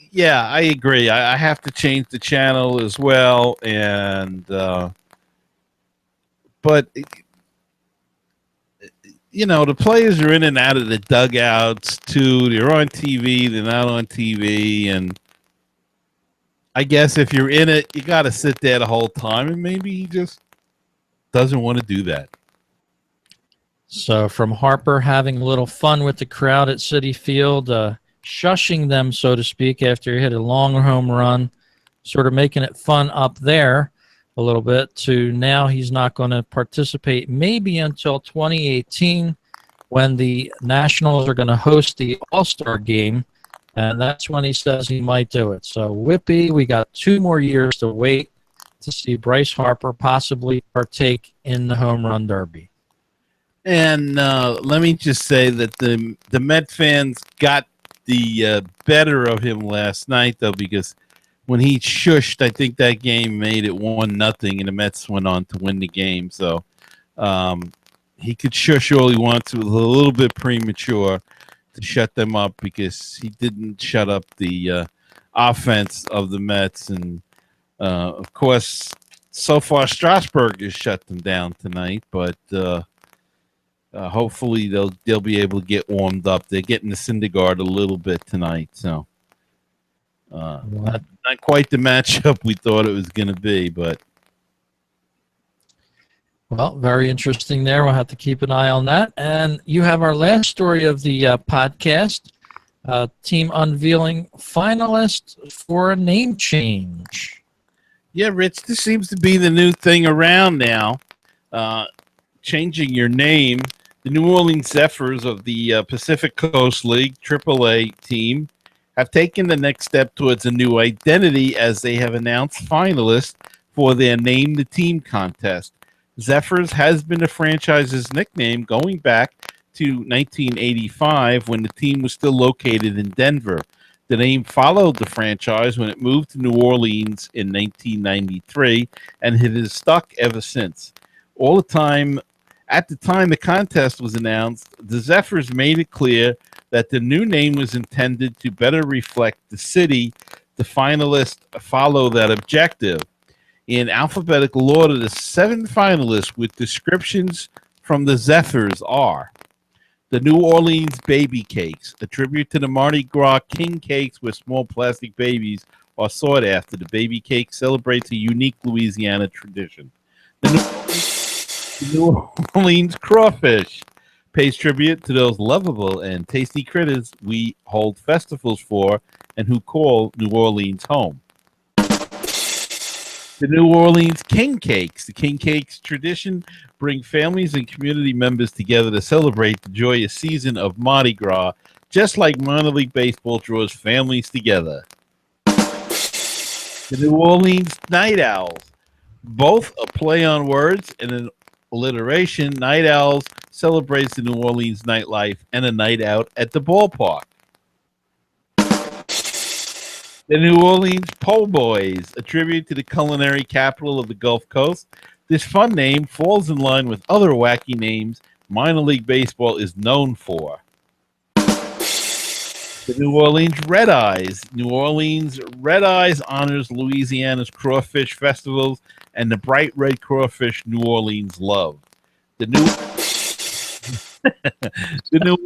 yeah, I agree. I have to change the channel as well, and but the players are in and out of the dugouts too. They're on TV, they're not on TV, and I guess if you're in it, you got to sit there the whole time, and maybe he just doesn't want to do that. So from Harper having a little fun with the crowd at Citi Field, shushing them, so to speak, after he hit a long home run, sort of making it fun up there a little bit, to now he's not going to participate maybe until 2018 when the Nationals are going to host the All-Star game, and that's when he says he might do it. So, Whippy, we got 2 more years to wait to see Bryce Harper possibly partake in the home run derby. And let me just say that the Met fans got the better of him last night, though, because when he shushed, I think that game made it 1-0, and the Mets went on to win the game. So he could shush all he wants. It was a little bit premature to shut them up because he didn't shut up the offense of the Mets. And, of course, so far Strasburg has shut them down tonight, but hopefully they'll be able to get warmed up. They're getting the Syndergaard a little bit tonight, so not quite the matchup we thought it was going to be, but well, very interesting there. We'll have to keep an eye on that. And you have our last story of the podcast, team unveiling finalists for a name change. Yeah, Rich, this seems to be the new thing around now, changing your name. The New Orleans Zephyrs of the Pacific Coast League AAA team have taken the next step towards a new identity as they have announced finalists for their Name the Team contest. Zephyrs has been the franchise's nickname going back to 1985 when the team was still located in Denver. The name followed the franchise when it moved to New Orleans in 1993, and it has stuck ever since. At the time the contest was announced, the Zephyrs made it clear that the new name was intended to better reflect the city. The finalists follow that objective. In alphabetical order, the 7 finalists with descriptions from the Zephyrs are the New Orleans Baby Cakes, a tribute to the Mardi Gras king cakes where small plastic babies are sought after. The baby cake celebrates a unique Louisiana tradition. The New Orleans Crawfish pays tribute to those lovable and tasty critters we hold festivals for and who call New Orleans home. The New Orleans King Cakes. The King Cakes tradition bring families and community members together to celebrate the joyous season of Mardi Gras, just like minor league baseball draws families together. The New Orleans Night Owls. Both a play on words and an alliteration. Night Owls celebrates the New Orleans nightlife and a night out at the ballpark. The New Orleans Po' Boys, a tribute to the culinary capital of the Gulf Coast. This fun name falls in line with other wacky names minor league baseball is known for. The New Orleans Red Eyes. New Orleans Red Eyes honors Louisiana's crawfish festivals and the bright red crawfish New Orleans love. The New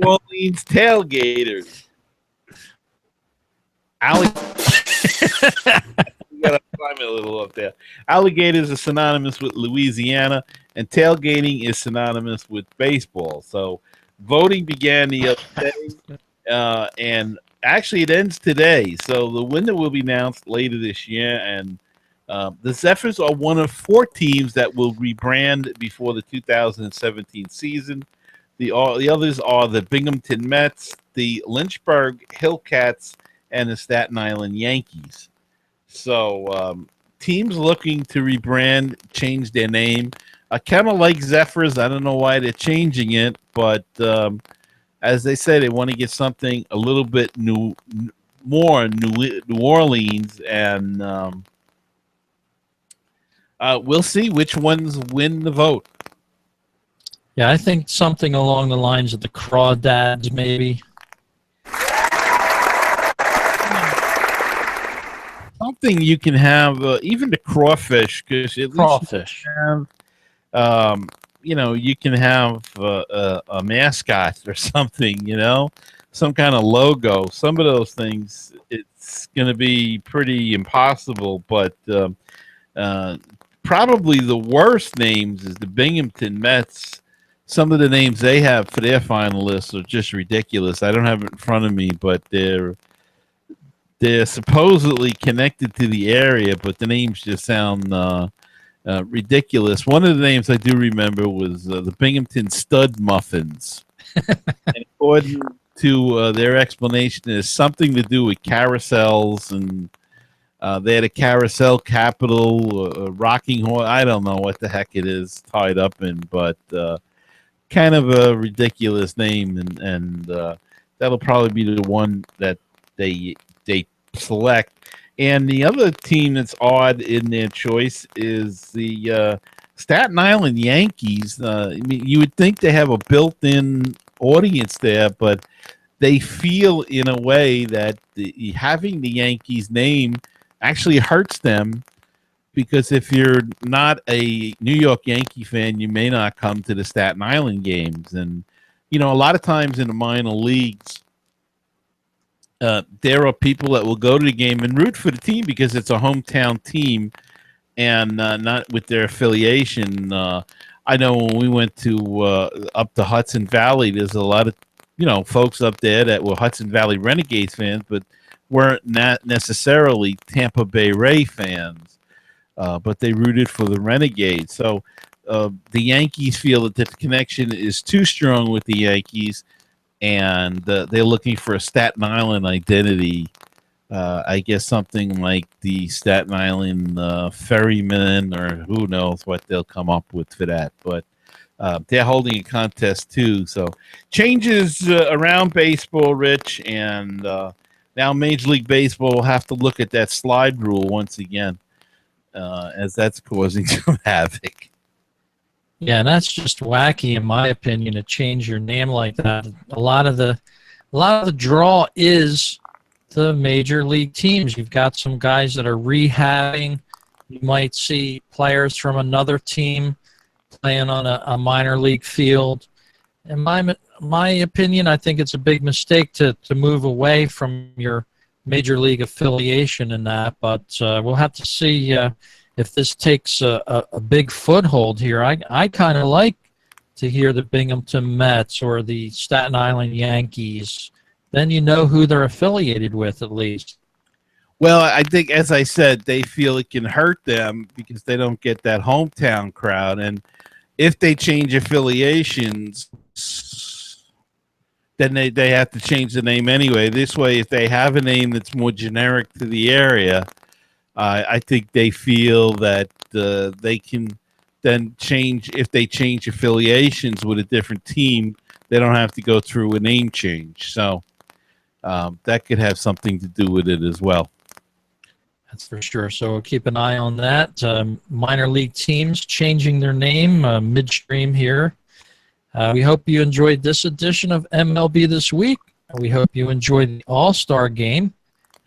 Orleans Tailgaters. You gotta climb it a little up there. Alligators are synonymous with Louisiana, and tailgating is synonymous with baseball. So voting began the other day, and actually it ends today. So the winner will be announced later this year, and the Zephyrs are one of 4 teams that will rebrand before the 2017 season. The others are the Binghamton Mets, the Lynchburg Hillcats, and the Staten Island Yankees. So teams looking to rebrand, change their name. I kind of like Zephyrs. I don't know why they're changing it, but as they say, they want to get something a little bit New Orleans, and we'll see which ones win the vote. Yeah, I think something along the lines of the Crawdads, maybe. something you can have, even the crawfish, because at Crawfish. least you can have a mascot or something, some kind of logo. Some of those things, it's going to be pretty impossible, but probably the worst names is the Binghamton Mets. Some of the names they have for their finalists are just ridiculous. I don't have it in front of me, but they're supposedly connected to the area, but the names just sound ridiculous. One of the names I do remember was the Binghamton Stud Muffins. And according to their explanation, it has something to do with carousels, and they had a carousel capital, a rocking horse. I don't know what the heck it is tied up in, but kind of a ridiculous name, and that'll probably be the one that they select. And the other team that's odd in their choice is the Staten Island Yankees. I mean, you would think they have a built-in audience there, but they feel in a way that having the Yankees name actually hurts them, because if you're not a New York Yankee fan, you may not come to the Staten Island games. And, a lot of times in the minor leagues, there are people that will go to the game and root for the team because it's a hometown team and not with their affiliation. I know when we went to up to Hudson Valley, there's a lot of folks up there that were Hudson Valley Renegades fans, but weren't not necessarily Tampa Bay Ray fans, but they rooted for the Renegades. So the Yankees feel that the connection is too strong with the Yankees, and they're looking for a Staten Island identity. I guess something like the Staten Island Ferryman, or who knows what they'll come up with for that. But they're holding a contest too. So changes around baseball, Rich, and now Major League Baseball will have to look at that slide rule once again, as that's causing some havoc. Yeah, and that's just wacky, in my opinion, to change your name like that. A lot of the draw is the major league teams. You've got some guys that are rehabbing. You might see players from another team playing on a minor league field. In my opinion, I think it's a big mistake to move away from your major league affiliation in that. But we'll have to see if this takes a big foothold here. I kind of like to hear the Binghamton Mets or the Staten Island Yankees. Then you know who they're affiliated with, at least. Well, I think, as I said, they feel it can hurt them because they don't get that hometown crowd. And if they change affiliations, then they have to change the name anyway. This way, if they have a name that's more generic to the area, I think they feel that they can then change. If they change affiliations with a different team, they don't have to go through a name change. So that could have something to do with it as well. That's for sure. So we'll keep an eye on that. Minor league teams changing their name midstream here. We hope you enjoyed this edition of MLB This Week. We hope you enjoyed the All-Star Game.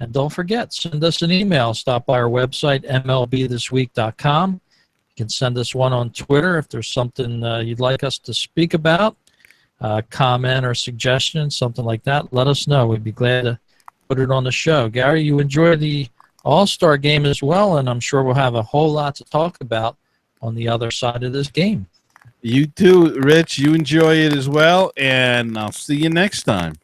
And don't forget, send us an email. Stop by our website, MLBThisWeek.com. You can send us one on Twitter if there's something you'd like us to speak about, comment or suggestion, something like that. Let us know. We'd be glad to put it on the show. Gary, you enjoyed the All-Star Game as well, and I'm sure we'll have a whole lot to talk about on the other side of this game. You too, Rich. You enjoy it as well, and I'll see you next time.